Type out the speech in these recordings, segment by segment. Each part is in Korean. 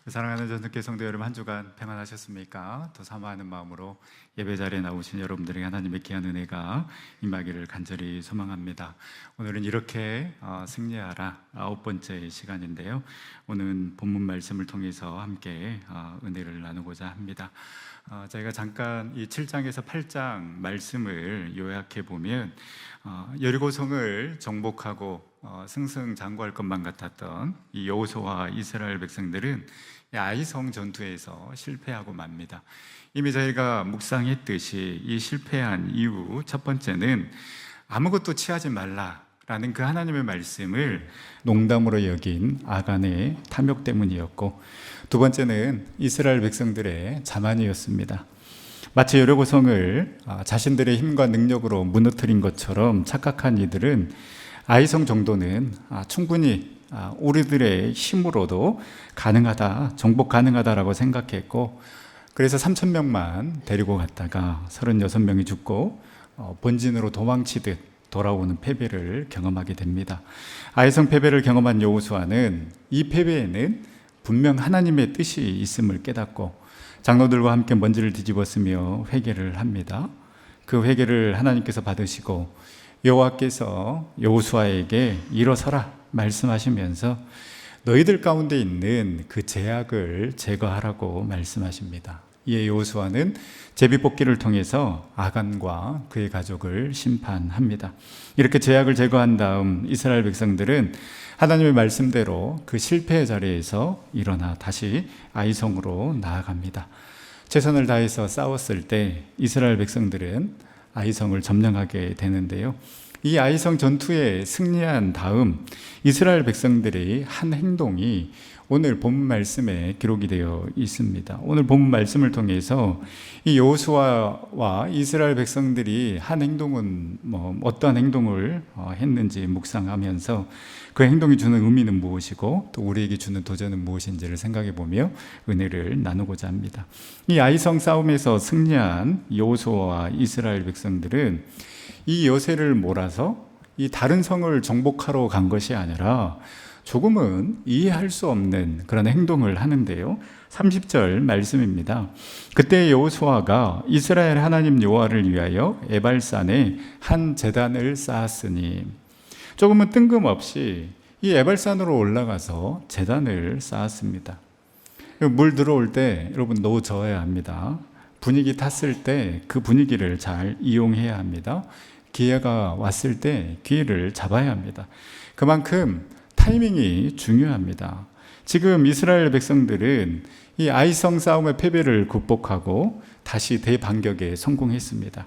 사랑하는 전국교회 성도 여러분, 한 주간 평안하셨습니까? 더 사모하는 마음으로 예배 자리에 나오신 여러분들에게 하나님의 귀한 은혜가 임하기를 간절히 소망합니다. 오늘은 이렇게 승리하라 9번째 시간인데요. 오늘은 본문 말씀을 통해서 함께 은혜를 나누고자 합니다. 저희가 잠깐 이 7장에서 8장 말씀을 요약해 보면 여리고성을 정복하고 승승장구할 것만 같았던 이 여호수아와 이스라엘 백성들은 아이성 전투에서 실패하고 맙니다. 이미 저희가 묵상했듯이 이 실패한 이유 첫 번째는 아무것도 취하지 말라라는 그 하나님의 말씀을 농담으로 여긴 아간의 탐욕 때문이었고, 두 번째는 이스라엘 백성들의 자만이었습니다. 마치 여리고성을 자신들의 힘과 능력으로 무너뜨린 것처럼 착각한 이들은 아이성 정도는 충분히 우리들의 힘으로도 가능하다, 정복 가능하다라고 생각했고, 그래서 3,000명만 데리고 갔다가 36명이 죽고 본진으로 도망치듯 돌아오는 패배를 경험하게 됩니다. 아이성 패배를 경험한 여호수아는 이 패배에는 분명 하나님의 뜻이 있음을 깨닫고 장로들과 함께 먼지를 뒤집었으며 회개를 합니다. 그 회개를 하나님께서 받으시고 여호와께서 여호수아에게 일어서라 말씀하시면서 너희들 가운데 있는 그 제약을 제거하라고 말씀하십니다. 이에 여호수아는 제비뽑기를 통해서 아간과 그의 가족을 심판합니다. 이렇게 제약을 제거한 다음 이스라엘 백성들은 하나님의 말씀대로 그 실패의 자리에서 일어나 다시 아이성으로 나아갑니다. 최선을 다해서 싸웠을 때 이스라엘 백성들은 아이성을 점령하게 되는데요. 이 아이성 전투에 승리한 다음 이스라엘 백성들의 한 행동이 오늘 본문 말씀에 기록이 되어 있습니다. 오늘 본문 말씀을 통해서 이 여호수아와 이스라엘 백성들이 한 행동은 어떠한 행동을 했는지 묵상하면서 그 행동이 주는 의미는 무엇이고 또 우리에게 주는 도전은 무엇인지를 생각해 보며 은혜를 나누고자 합니다. 이 아이성 싸움에서 승리한 여호수아와 이스라엘 백성들은 이 여세를 몰아서 이 다른 성을 정복하러 간 것이 아니라 조금은 이해할 수 없는 그런 행동을 하는데요. 30절 말씀입니다. 그때 여호수아가 이스라엘 하나님 여호와를 위하여 에발산에 한 제단을 쌓았으니, 조금은 뜬금없이 이 에발산으로 올라가서 제단을 쌓았습니다. 물 들어올 때 여러분 넣어줘야 합니다. 분위기 탔을 때 그 분위기를 잘 이용해야 합니다. 기회가 왔을 때 기회를 잡아야 합니다. 그만큼 타이밍이 중요합니다. 지금 이스라엘 백성들은 이 아이성 싸움의 패배를 극복하고 다시 대반격에 성공했습니다.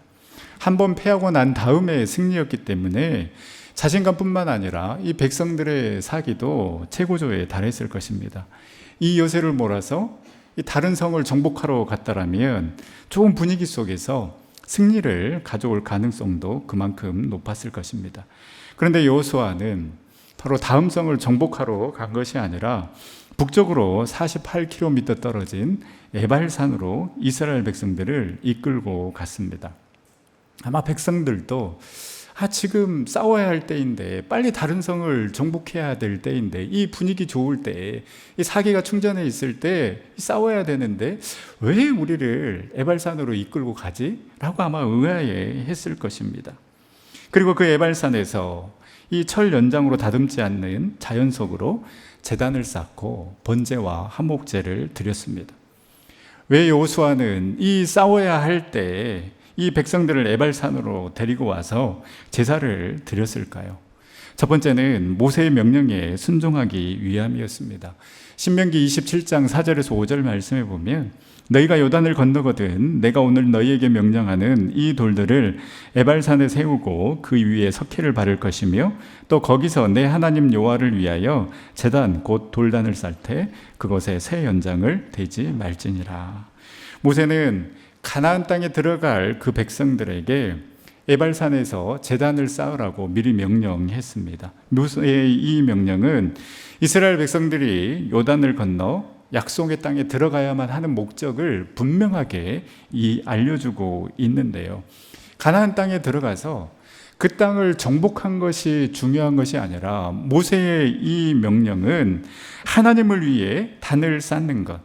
한번 패하고 난 다음에 승리였기 때문에 자신감뿐만 아니라 이 백성들의 사기도 최고조에 달했을 것입니다. 이 여세를 몰아서 이 다른 성을 정복하러 갔다라면 좋은 분위기 속에서 승리를 가져올 가능성도 그만큼 높았을 것입니다. 그런데 여호수아는 바로 다음 성을 정복하러 간 것이 아니라 북쪽으로 48km 떨어진 에발산으로 이스라엘 백성들을 이끌고 갔습니다. 아마 백성들도 지금 싸워야 할 때인데, 빨리 다른 성을 정복해야 될 때인데, 이 분위기 좋을 때, 이 사기가 충전해 있을 때 싸워야 되는데 왜 우리를 에발산으로 이끌고 가지? 라고 아마 의아해했을 것입니다. 그리고 그 에발산에서 이 철 연장으로 다듬지 않는 자연석으로 제단을 쌓고 번제와 화목제를 드렸습니다. 왜 여호수아는 이 싸워야 할 때 이 백성들을 에발산으로 데리고 와서 제사를 드렸을까요? 첫 번째는 모세의 명령에 순종하기 위함이었습니다. 신명기 27장 4절에서 5절 말씀해 보면 너희가 요단을 건너거든 내가 오늘 너희에게 명령하는 이 돌들을 에발산에 세우고 그 위에 석회를 바를 것이며 또 거기서 내 하나님 여호와를 위하여 제단 곧 돌단을 쌓을 때 그것에 새 연장을 대지 말지니라. 모세는 가나안 땅에 들어갈 그 백성들에게 에발산에서 제단을 쌓으라고 미리 명령했습니다. 모세의 이 명령은 이스라엘 백성들이 요단을 건너 약속의 땅에 들어가야만 하는 목적을 분명하게 알려주고 있는데요. 가나안 땅에 들어가서 그 땅을 정복한 것이 중요한 것이 아니라 모세의 이 명령은 하나님을 위해 단을 쌓는 것,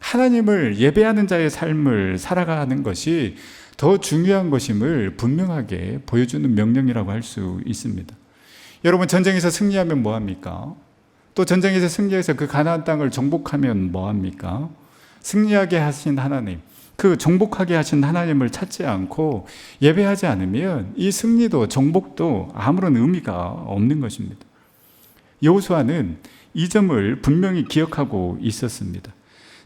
하나님을 예배하는 자의 삶을 살아가는 것이 더 중요한 것임을 분명하게 보여주는 명령이라고 할 수 있습니다. 여러분, 전쟁에서 승리하면 뭐합니까? 또 전쟁에서 승리해서 그 가나안 땅을 정복하면 뭐합니까? 승리하게 하신 하나님, 그 정복하게 하신 하나님을 찾지 않고 예배하지 않으면 이 승리도 정복도 아무런 의미가 없는 것입니다. 여호수아는 이 점을 분명히 기억하고 있었습니다.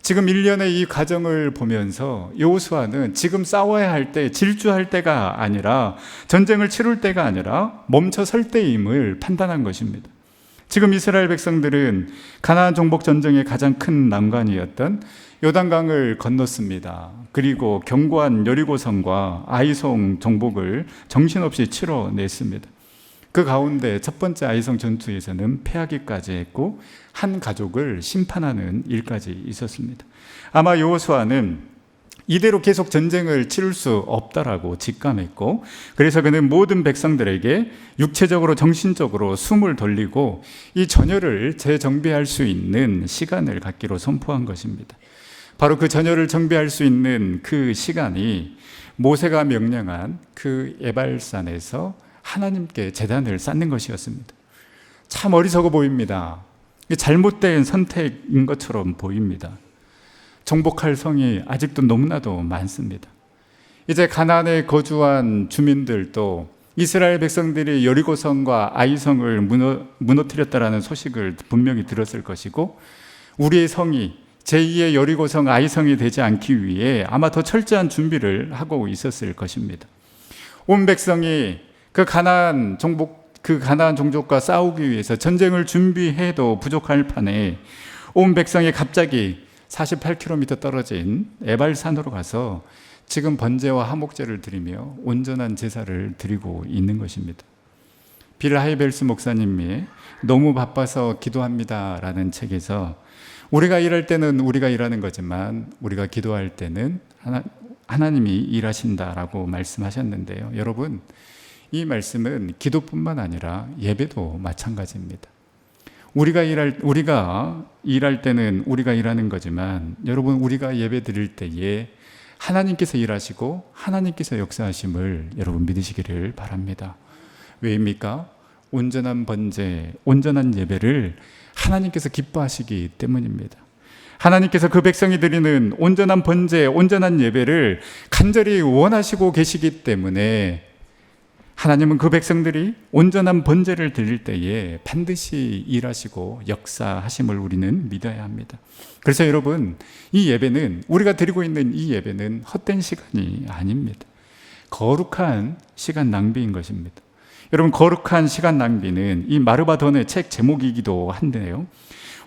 지금 1년의 이 과정을 보면서 여호수아는 지금 싸워야 할 때, 질주할 때가 아니라, 전쟁을 치룰 때가 아니라 멈춰 설 때임을 판단한 것입니다. 지금 이스라엘 백성들은 가나안 정복 전쟁의 가장 큰 난관이었던 요단강을 건넜습니다. 그리고 견고한 여리고성과 아이성 정복을 정신없이 치러냈습니다. 그 가운데 첫 번째 아이성 전투에서는 패하기까지 했고 한 가족을 심판하는 일까지 있었습니다. 아마 여호수아는 이대로 계속 전쟁을 치를 수 없다라고 직감했고, 그래서 그는 모든 백성들에게 육체적으로 정신적으로 숨을 돌리고 이 전열을 재정비할 수 있는 시간을 갖기로 선포한 것입니다. 바로 그 전열을 정비할 수 있는 그 시간이 모세가 명령한 그 에발산에서 하나님께 제단을 쌓는 것이었습니다. 참 어리석어 보입니다. 잘못된 선택인 것처럼 보입니다. 정복할 성이 아직도 너무나도 많습니다. 이제 가나안에 거주한 주민들도 이스라엘 백성들이 여리고성과 아이성을 무너뜨렸다라는 소식을 분명히 들었을 것이고, 우리의 성이 제2의 여리고성 아이성이 되지 않기 위해 아마 더 철저한 준비를 하고 있었을 것입니다. 온 백성이 그 가나안 종족과 싸우기 위해서 전쟁을 준비해도 부족할 판에 온 백성이 갑자기 48km 떨어진 에발산으로 가서 지금 번제와 화목제를 드리며 온전한 제사를 드리고 있는 것입니다. 빌 하이벨스 목사님이 너무 바빠서 기도합니다 라는 책에서 우리가 일할 때는 우리가 일하는 거지만 우리가 기도할 때는 하나님이 일하신다라고 말씀하셨는데요. 여러분, 이 말씀은 기도뿐만 아니라 예배도 마찬가지입니다. 우리가 일할 때는 우리가 일하는 거지만, 여러분, 우리가 예배 드릴 때에 하나님께서 일하시고 하나님께서 역사하심을 여러분 믿으시기를 바랍니다. 왜입니까? 온전한 번제, 온전한 예배를 하나님께서 기뻐하시기 때문입니다. 하나님께서 그 백성이 드리는 온전한 번제, 온전한 예배를 간절히 원하시고 계시기 때문에 하나님은 그 백성들이 온전한 번제를 드릴 때에 반드시 일하시고 역사하심을 우리는 믿어야 합니다. 그래서 여러분, 이 예배는, 우리가 드리고 있는 이 예배는 헛된 시간이 아닙니다. 거룩한 시간 낭비인 것입니다. 여러분, 거룩한 시간 낭비는 이 마르바돈의 책 제목이기도 한데요,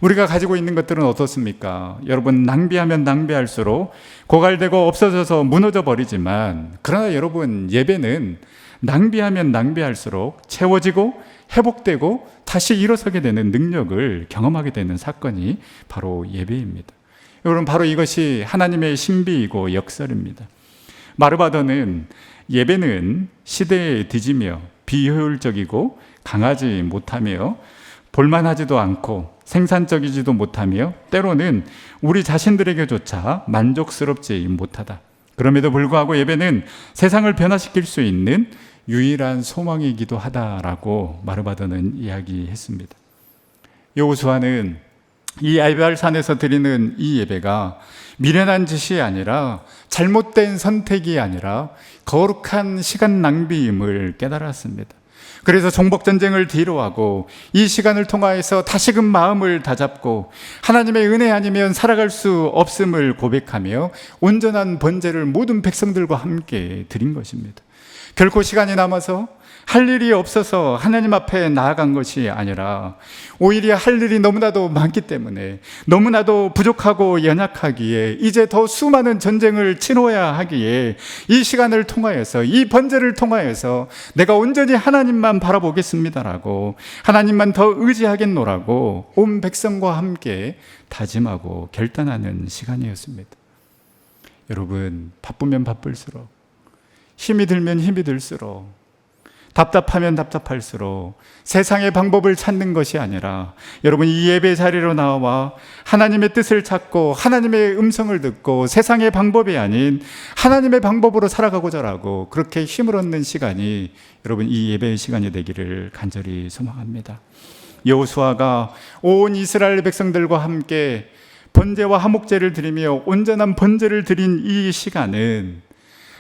우리가 가지고 있는 것들은 어떻습니까? 여러분, 낭비하면 낭비할수록 고갈되고 없어져서 무너져 버리지만, 그러나 여러분, 예배는 낭비하면 낭비할수록 채워지고 회복되고 다시 일어서게 되는 능력을 경험하게 되는 사건이 바로 예배입니다. 여러분, 바로 이것이 하나님의 신비이고 역설입니다. 마르바더는 예배는 시대에 뒤지며 비효율적이고 강하지 못하며 볼만하지도 않고 생산적이지도 못하며 때로는 우리 자신들에게조차 만족스럽지 못하다. 그럼에도 불구하고 예배는 세상을 변화시킬 수 있는 유일한 소망이기도 하다라고 마르바더는 이야기했습니다. 여호수아는 이 에발산에서 드리는 이 예배가 미련한 짓이 아니라, 잘못된 선택이 아니라 거룩한 시간 낭비임을 깨달았습니다. 그래서 정복전쟁을 뒤로하고 이 시간을 통하여서 다시금 마음을 다잡고 하나님의 은혜 아니면 살아갈 수 없음을 고백하며 온전한 번제를 모든 백성들과 함께 드린 것입니다. 결코 시간이 남아서 할 일이 없어서 하나님 앞에 나아간 것이 아니라, 오히려 할 일이 너무나도 많기 때문에, 너무나도 부족하고 연약하기에 이제 더 수많은 전쟁을 치러야 하기에 이 시간을 통하여서, 이 번제를 통하여서 내가 온전히 하나님만 바라보겠습니다라고, 하나님만 더 의지하겠노라고 온 백성과 함께 다짐하고 결단하는 시간이었습니다. 여러분, 바쁘면 바쁠수록, 힘이 들면 힘이 들수록, 답답하면 답답할수록 세상의 방법을 찾는 것이 아니라 여러분 이 예배 자리로 나와 하나님의 뜻을 찾고 하나님의 음성을 듣고 세상의 방법이 아닌 하나님의 방법으로 살아가고자 하고 그렇게 힘을 얻는 시간이 여러분 이 예배의 시간이 되기를 간절히 소망합니다. 여호수아가 온 이스라엘 백성들과 함께 번제와 화목제를 드리며 온전한 번제를 드린 이 시간은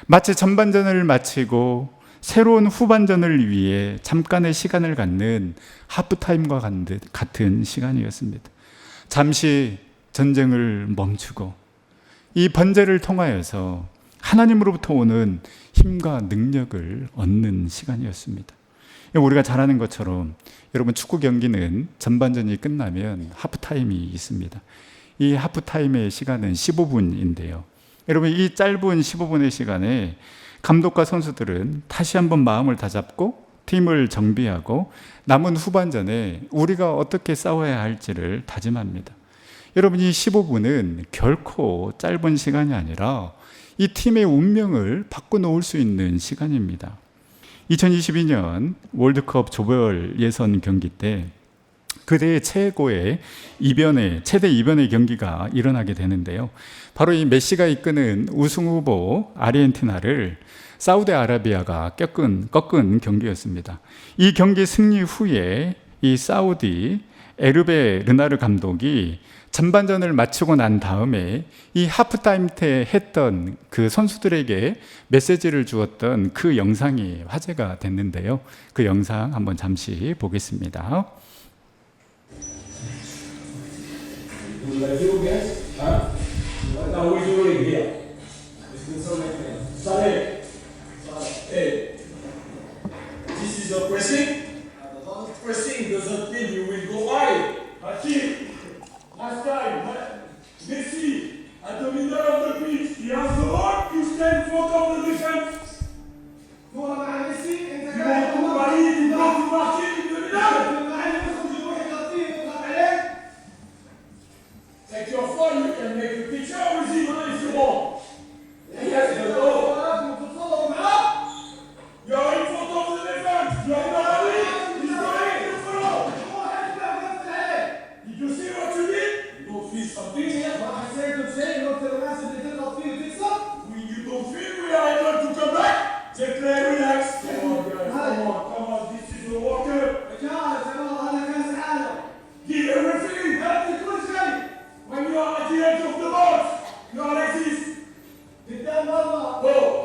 마치 전반전을 마치고 새로운 후반전을 위해 잠깐의 시간을 갖는 하프타임과 같은 시간이었습니다. 잠시 전쟁을 멈추고 이 번제를 통하여서 하나님으로부터 오는 힘과 능력을 얻는 시간이었습니다. 우리가 잘 아는 것처럼 여러분 축구 경기는 전반전이 끝나면 하프타임이 있습니다. 이 하프타임의 시간은 15분인데요. 여러분 이 짧은 15분의 시간에 감독과 선수들은 다시 한번 마음을 다잡고 팀을 정비하고 남은 후반전에 우리가 어떻게 싸워야 할지를 다짐합니다. 여러분 이 15분은 결코 짧은 시간이 아니라 이 팀의 운명을 바꿔놓을 수 있는 시간입니다. 2022년 월드컵 조별 예선 경기 때 그대의 최고의 최대 이변의 경기가 일어나게 되는데요. 바로 이 메시가 이끄는 우승 후보 아르헨티나를 사우디아라비아가 꺾은 경기였습니다. 이 경기 승리 후에 이 사우디 에르베 르나르 감독이 전반전을 마치고 난 다음에 이 하프타임 때 했던 그 선수들에게 메시지를 주었던 그 영상이 화제가 됐는데요. 그 영상 한번 잠시 보겠습니다. This is a pressing. Pressing doesn't mean you will go high. Hakim, last time, Messi, at the middle of the pitch, he has the ball, you stand in front of the defense. You want to Paris, you want to marcher in the middle. Take your phone, you can make a picture with him if you want. Yes, you know. You are in front of the defense. You are not running. He's running to follow. Did you see what you did? You don't feel something? You don't feel we are able to come back? Just relax. Come on, guys. Come on. This is the walker. Give everything. When you are at the edge of the box, you are like this. Oh,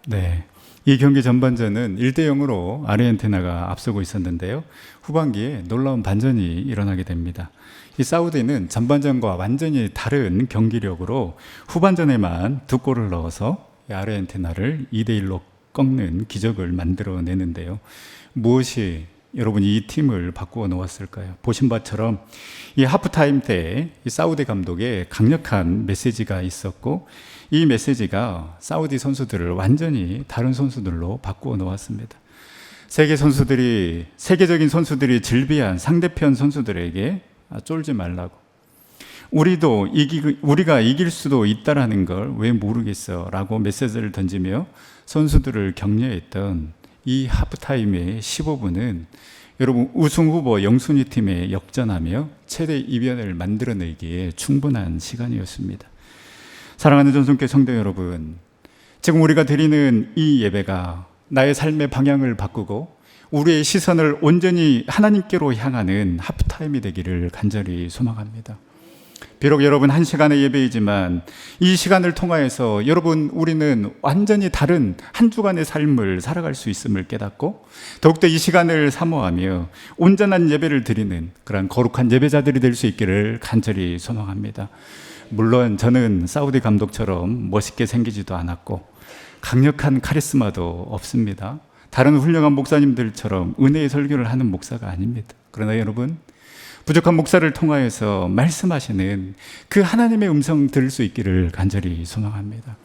네, 이 경기 전반전은 1대0으로 아르헨티나가 앞서고 있었는데요. 후반기에 놀라운 반전이 일어나게 됩니다. 이 사우디는 전반전과 완전히 다른 경기력으로 후반전에만 2골을 넣어서 아르헨티나를 2대1로 꺾는 기적을 만들어내는데요. 무엇이 여러분 이 팀을 바꾸어 놓았을까요? 보신 바처럼 이 하프타임 때 이 사우디 감독의 강력한 메시지가 있었고 이 메시지가 사우디 선수들을 완전히 다른 선수들로 바꾸어 놓았습니다. 세계적인 선수들이 즐비한 상대편 선수들에게 쫄지 말라고, 우리가 이길 수도 있다라는 걸 왜 모르겠어 라고 메시지를 던지며 선수들을 격려했던 이 하프타임의 15분은 여러분 우승 후보 영순위 팀에 역전하며 최대 이변을 만들어내기에 충분한 시간이었습니다. 사랑하는 전성교회 성도 여러분, 지금 우리가 드리는 이 예배가 나의 삶의 방향을 바꾸고 우리의 시선을 온전히 하나님께로 향하는 하프타임이 되기를 간절히 소망합니다. 비록 여러분 1시간의 예배이지만 이 시간을 통하여서 우리는 완전히 다른 한 주간의 삶을 살아갈 수 있음을 깨닫고 더욱더 이 시간을 사모하며 온전한 예배를 드리는 그런 거룩한 예배자들이 될 수 있기를 간절히 소망합니다. 물론 저는 사우디 감독처럼 멋있게 생기지도 않았고 강력한 카리스마도 없습니다. 다른 훌륭한 목사님들처럼 은혜의 설교를 하는 목사가 아닙니다. 그러나 여러분, 부족한 목사를 통하여서 말씀하시는 그 하나님의 음성 들을 수 있기를 간절히 소망합니다.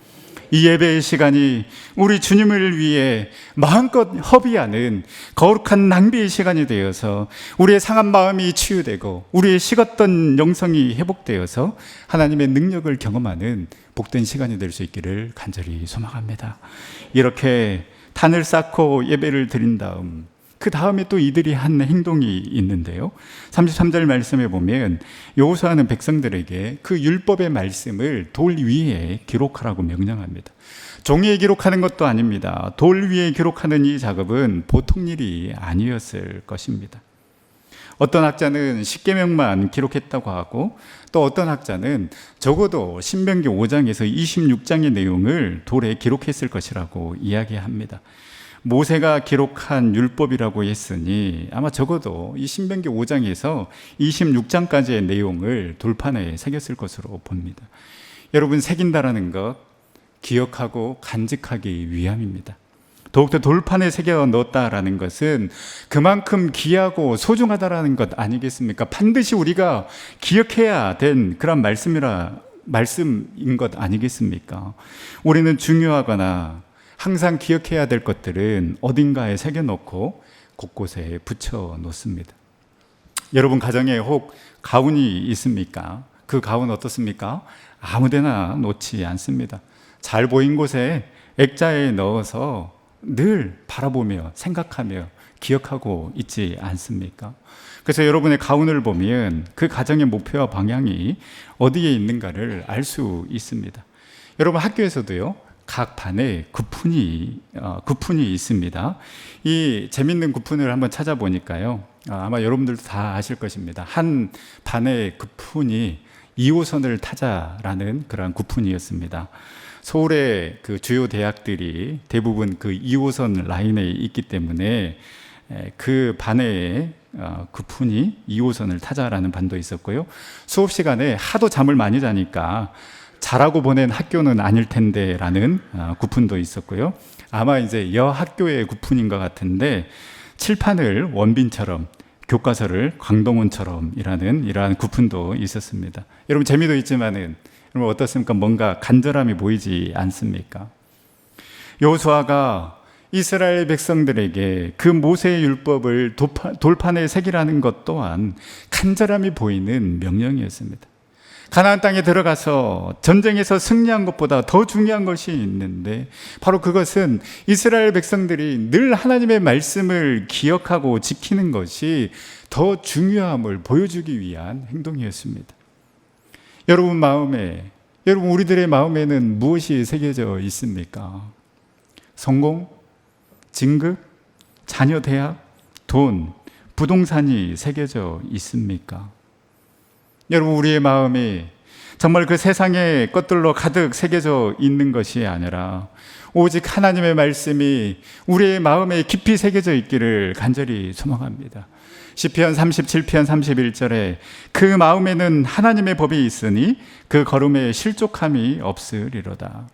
이 예배의 시간이 우리 주님을 위해 마음껏 허비하는 거룩한 낭비의 시간이 되어서 우리의 상한 마음이 치유되고 우리의 식었던 영성이 회복되어서 하나님의 능력을 경험하는 복된 시간이 될 수 있기를 간절히 소망합니다. 이렇게 단을 쌓고 예배를 드린 다음 그 다음에 또 이들이 한 행동이 있는데요. 33절 말씀에 보면 여호수아는 백성들에게 그 율법의 말씀을 돌 위에 기록하라고 명령합니다. 종이에 기록하는 것도 아닙니다. 돌 위에 기록하는 이 작업은 보통 일이 아니었을 것입니다. 어떤 학자는 10계명만 기록했다고 하고 또 어떤 학자는 적어도 신명기 5장에서 26장의 내용을 돌에 기록했을 것이라고 이야기합니다. 모세가 기록한 율법이라고 했으니 아마 적어도 이 신명기 5장에서 26장까지의 내용을 돌판에 새겼을 것으로 봅니다. 여러분, 새긴다라는 것 기억하고 간직하기 위함입니다. 더욱더 돌판에 새겨 넣었다라는 것은 그만큼 귀하고 소중하다라는 것 아니겠습니까? 반드시 우리가 기억해야 된 그런 말씀인 것 아니겠습니까? 우리는 중요하거나 항상 기억해야 될 것들은 어딘가에 새겨놓고 곳곳에 붙여 놓습니다. 여러분 가정에 혹 가훈이 있습니까? 그 가훈 어떻습니까? 아무데나 놓지 않습니다. 잘 보인 곳에 액자에 넣어서 늘 바라보며 생각하며 기억하고 있지 않습니까? 그래서 여러분의 가훈을 보면 그 가정의 목표와 방향이 어디에 있는가를 알 수 있습니다. 여러분 학교에서도요, 각 반에 구푼이 있습니다. 이 재밌는 구푼을 한번 찾아보니까요, 아마 여러분들도 다 아실 것입니다. 한 반의 구푼이 2호선을 타자라는 그런 구푼이었습니다. 서울의 그 주요 대학들이 대부분 그 2호선 라인에 있기 때문에 그 반에 구푼이 2호선을 타자라는 반도 있었고요. 수업 시간에 하도 잠을 많이 자니까 잘하고 보낸 학교는 아닐 텐데 라는 구푼도 있었고요. 아마 이제 여학교의 구푼인 것 같은데 칠판을 원빈처럼 교과서를 광동원처럼 이러한 구푼도 있었습니다. 여러분 재미도 있지만은 여러분 어떻습니까? 뭔가 간절함이 보이지 않습니까? 여호수아가 이스라엘 백성들에게 그 모세의 율법을 돌판에 새기라는 것 또한 간절함이 보이는 명령이었습니다. 가나안 땅에 들어가서 전쟁에서 승리한 것보다 더 중요한 것이 있는데 바로 그것은 이스라엘 백성들이 늘 하나님의 말씀을 기억하고 지키는 것이 더 중요함을 보여주기 위한 행동이었습니다. 여러분 우리들의 마음에는 무엇이 새겨져 있습니까? 성공, 진급, 자녀 대학, 돈, 부동산이 새겨져 있습니까? 여러분 우리의 마음이 정말 그 세상의 것들로 가득 새겨져 있는 것이 아니라 오직 하나님의 말씀이 우리의 마음에 깊이 새겨져 있기를 간절히 소망합니다. 시편 37편 31절에 그 마음에는 하나님의 법이 있으니 그 걸음에 실족함이 없으리로다.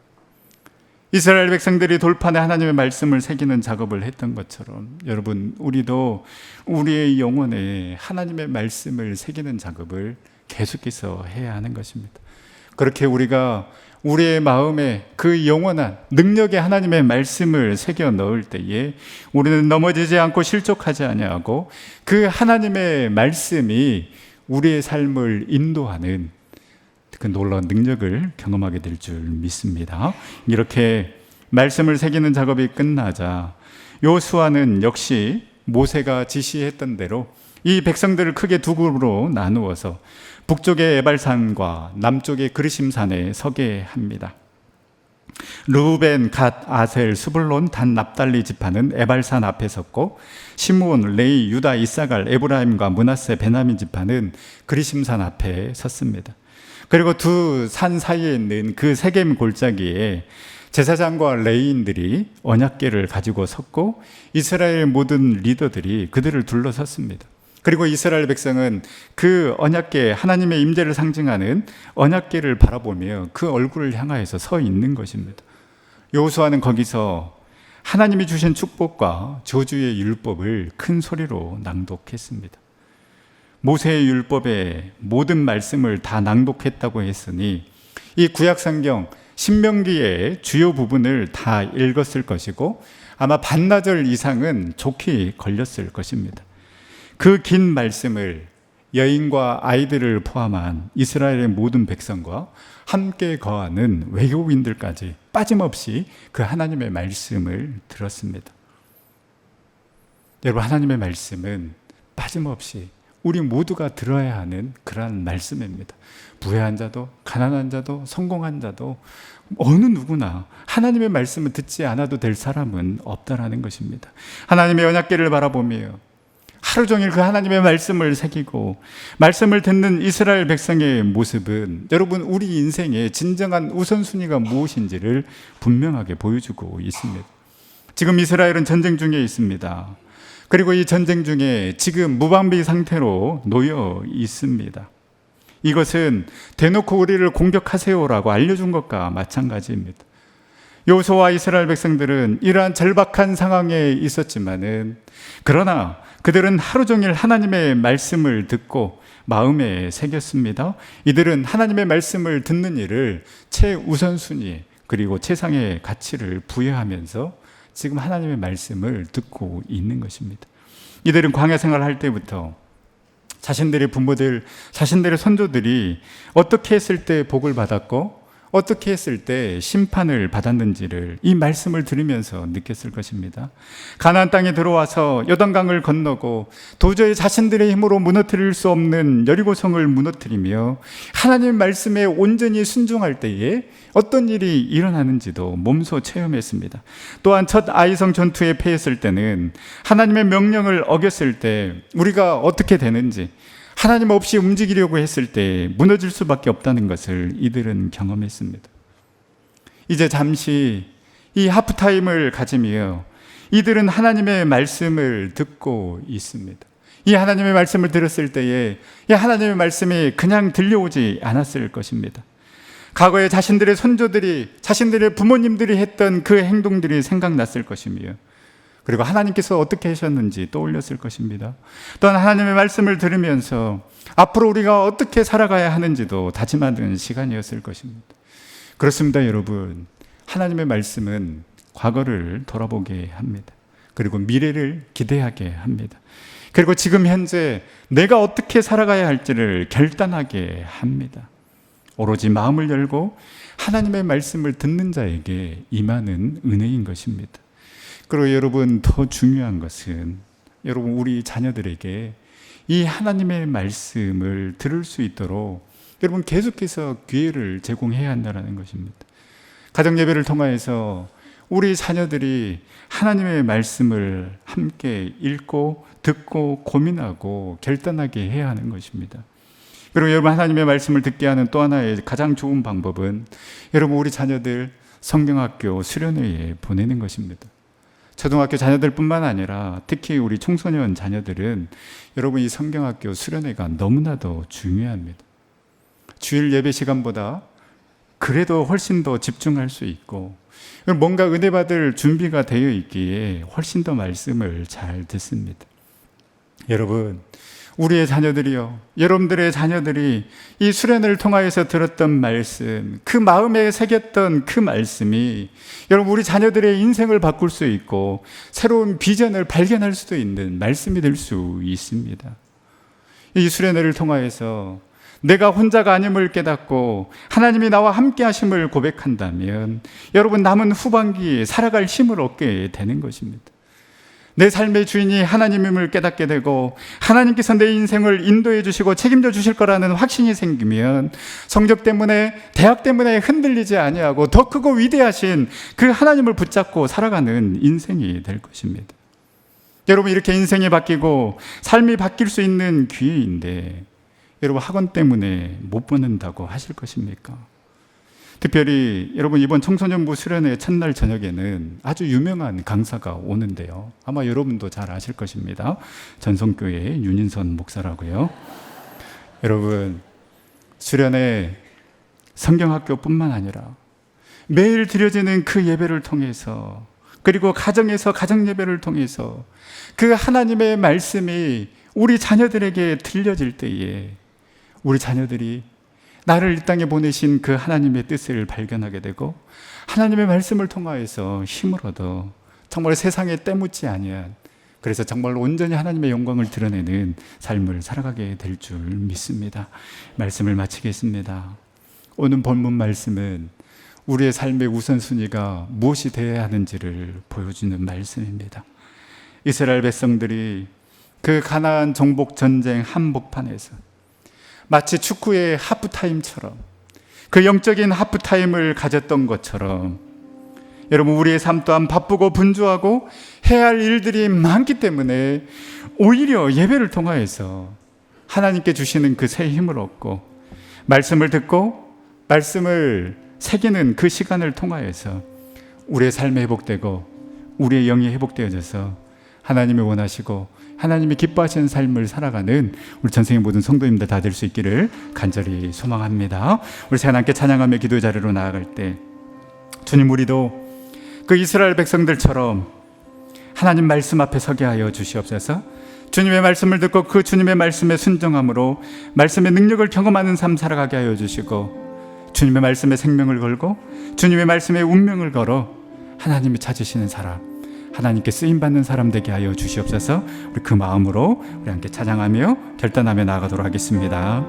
이스라엘 백성들이 돌판에 하나님의 말씀을 새기는 작업을 했던 것처럼 여러분 우리도 우리의 영혼에 하나님의 말씀을 새기는 작업을 계속해서 해야 하는 것입니다. 그렇게 우리가 우리의 마음에 그 영원한 능력의 하나님의 말씀을 새겨 넣을 때에 우리는 넘어지지 않고 실족하지 아니하고 그 하나님의 말씀이 우리의 삶을 인도하는 그 놀라운 능력을 경험하게 될 줄 믿습니다. 이렇게 말씀을 새기는 작업이 끝나자 여호수아는 역시 모세가 지시했던 대로 이 백성들을 크게 두 그룹으로 나누어서 북쪽의 에발산과 남쪽의 그르심산에 서게 합니다. 르우벤, 갓, 아셀, 스불론, 단, 납달리 지파는 에발산 앞에 섰고 시므온, 레위, 유다, 이사갈, 에브라임과 므낫세, 베냐민 지파는 그르심산 앞에 섰습니다. 그리고 두 산 사이에 있는 그 세겜 골짜기에 제사장과 레위인들이 언약궤를 가지고 섰고 이스라엘 모든 리더들이 그들을 둘러섰습니다. 그리고 이스라엘 백성은 그 언약궤, 하나님의 임재를 상징하는 언약궤를 바라보며 그 얼굴을 향하여서 서 있는 것입니다. 여호수아는 거기서 하나님이 주신 축복과 저주의 율법을 큰 소리로 낭독했습니다. 모세의 율법의 모든 말씀을 다 낭독했다고 했으니 이 구약성경 신명기의 주요 부분을 다 읽었을 것이고 아마 반나절 이상은 좋게 걸렸을 것입니다. 그 긴 말씀을 여인과 아이들을 포함한 이스라엘의 모든 백성과 함께 거하는 외국인들까지 빠짐없이 그 하나님의 말씀을 들었습니다. 여러분, 하나님의 말씀은 빠짐없이 우리 모두가 들어야 하는 그러한 말씀입니다. 부유한 자도 가난한 자도 성공한 자도 어느 누구나 하나님의 말씀을 듣지 않아도 될 사람은 없다라는 것입니다. 하나님의 언약궤를 바라보며 하루 종일 그 하나님의 말씀을 새기고 말씀을 듣는 이스라엘 백성의 모습은 여러분, 우리 인생의 진정한 우선순위가 무엇인지를 분명하게 보여주고 있습니다. 지금 이스라엘은 전쟁 중에 있습니다. 그리고 이 전쟁 중에 지금 무방비 상태로 놓여 있습니다. 이것은 대놓고 우리를 공격하세요라고 알려준 것과 마찬가지입니다. 여호수아와 이스라엘 백성들은 이러한 절박한 상황에 있었지만은 그러나 그들은 하루 종일 하나님의 말씀을 듣고 마음에 새겼습니다. 이들은 하나님의 말씀을 듣는 일을 최우선순위 그리고 최상의 가치를 부여하면서 지금 하나님의 말씀을 듣고 있는 것입니다. 이들은 광야 생활할 때부터 자신들의 부모들, 자신들의 선조들이 어떻게 했을 때 복을 받았고 어떻게 했을 때 심판을 받았는지를 이 말씀을 들으면서 느꼈을 것입니다. 가나안 땅에 들어와서 요단강을 건너고 도저히 자신들의 힘으로 무너뜨릴 수 없는 여리고성을 무너뜨리며 하나님의 말씀에 온전히 순종할 때에 어떤 일이 일어나는지도 몸소 체험했습니다. 또한 첫 아이성 전투에 패했을 때는 하나님의 명령을 어겼을 때 우리가 어떻게 되는지, 하나님 없이 움직이려고 했을 때 무너질 수밖에 없다는 것을 이들은 경험했습니다. 이제 잠시 이 하프타임을 가지며 이들은 하나님의 말씀을 듣고 있습니다. 이 하나님의 말씀을 들었을 때에 이 하나님의 말씀이 그냥 들려오지 않았을 것입니다. 과거에 자신들의 선조들이, 자신들의 부모님들이 했던 그 행동들이 생각났을 것이며, 그리고 하나님께서 어떻게 하셨는지 떠올렸을 것입니다. 또한 하나님의 말씀을 들으면서 앞으로 우리가 어떻게 살아가야 하는지도 다짐하는 시간이었을 것입니다. 그렇습니다, 여러분. 하나님의 말씀은 과거를 돌아보게 합니다. 그리고 미래를 기대하게 합니다. 그리고 지금 현재 내가 어떻게 살아가야 할지를 결단하게 합니다. 오로지 마음을 열고 하나님의 말씀을 듣는 자에게 임하는 은혜인 것입니다. 그리고 여러분, 더 중요한 것은 여러분, 우리 자녀들에게 이 하나님의 말씀을 들을 수 있도록 여러분 계속해서 기회를 제공해야 한다는 것입니다. 가정예배를 통해서 우리 자녀들이 하나님의 말씀을 함께 읽고 듣고 고민하고 결단하게 해야 하는 것입니다. 그리고 여러분, 하나님의 말씀을 듣게 하는 또 하나의 가장 좋은 방법은 여러분, 우리 자녀들 성경학교 수련회에 보내는 것입니다. 초등학교 자녀들뿐만 아니라 특히 우리 청소년 자녀들은 여러분, 이 성경학교 수련회가 너무나도 중요합니다. 주일 예배 시간보다 그래도 훨씬 더 집중할 수 있고 뭔가 은혜 받을 준비가 되어 있기에 훨씬 더 말씀을 잘 듣습니다. 여러분, 우리의 자녀들이요, 여러분들의 자녀들이 이 수련회를 통하여서 들었던 말씀, 그 마음에 새겼던 그 말씀이 여러분, 우리 자녀들의 인생을 바꿀 수 있고 새로운 비전을 발견할 수도 있는 말씀이 될 수 있습니다. 이 수련회를 통하여서 내가 혼자가 아님을 깨닫고 하나님이 나와 함께 하심을 고백한다면 여러분, 남은 후반기에 살아갈 힘을 얻게 되는 것입니다. 내 삶의 주인이 하나님임을 깨닫게 되고 하나님께서 내 인생을 인도해 주시고 책임져 주실 거라는 확신이 생기면 성적 때문에, 대학 때문에 흔들리지 아니하고 더 크고 위대하신 그 하나님을 붙잡고 살아가는 인생이 될 것입니다. 여러분, 이렇게 인생이 바뀌고 삶이 바뀔 수 있는 기회인데 여러분, 학원 때문에 못 보낸다고 하실 것입니까? 특별히 여러분, 이번 청소년부 수련회 첫날 저녁에는 아주 유명한 강사가 오는데요, 아마 여러분도 잘 아실 것입니다. 전성교회 윤인선 목사라고요. 여러분, 수련회 성경학교뿐만 아니라 매일 드려지는 그 예배를 통해서, 그리고 가정에서 가정 예배를 통해서 그 하나님의 말씀이 우리 자녀들에게 들려질 때에 우리 자녀들이 나를 이 땅에 보내신 그 하나님의 뜻을 발견하게 되고 하나님의 말씀을 통하여서 힘을 얻어 정말 세상에 때묻지 아니한, 그래서 정말 온전히 하나님의 영광을 드러내는 삶을 살아가게 될 줄 믿습니다. 말씀을 마치겠습니다. 오늘 본문 말씀은 우리의 삶의 우선순위가 무엇이 되어야 하는지를 보여주는 말씀입니다. 이스라엘 백성들이 그 가나안 정복 전쟁 한복판에서 마치 축구의 하프타임처럼, 그 영적인 하프타임을 가졌던 것처럼, 여러분 우리의 삶 또한 바쁘고 분주하고 해야 할 일들이 많기 때문에 오히려 예배를 통하여서 하나님께 주시는 그 새 힘을 얻고 말씀을 듣고 말씀을 새기는 그 시간을 통하여서 우리의 삶이 회복되고 우리의 영이 회복되어져서 하나님이 원하시고 하나님이 기뻐하시는 삶을 살아가는 우리 전생의 모든 성도님들 다 될 수 있기를 간절히 소망합니다. 우리 시간 함께 찬양하며 기도 자리로 나아갈 때 주님, 우리도 그 이스라엘 백성들처럼 하나님 말씀 앞에 서게 하여 주시옵소서. 주님의 말씀을 듣고 그 주님의 말씀에 순종함으로 말씀의 능력을 경험하는 삶 살아가게 하여 주시고, 주님의 말씀에 생명을 걸고 주님의 말씀에 운명을 걸어 하나님이 찾으시는 사람, 하나님께 쓰임받는 사람 되게 하여 주시옵소서. 우리 그 마음으로 우리 함께 찬양하며 결단하며 나아가도록 하겠습니다.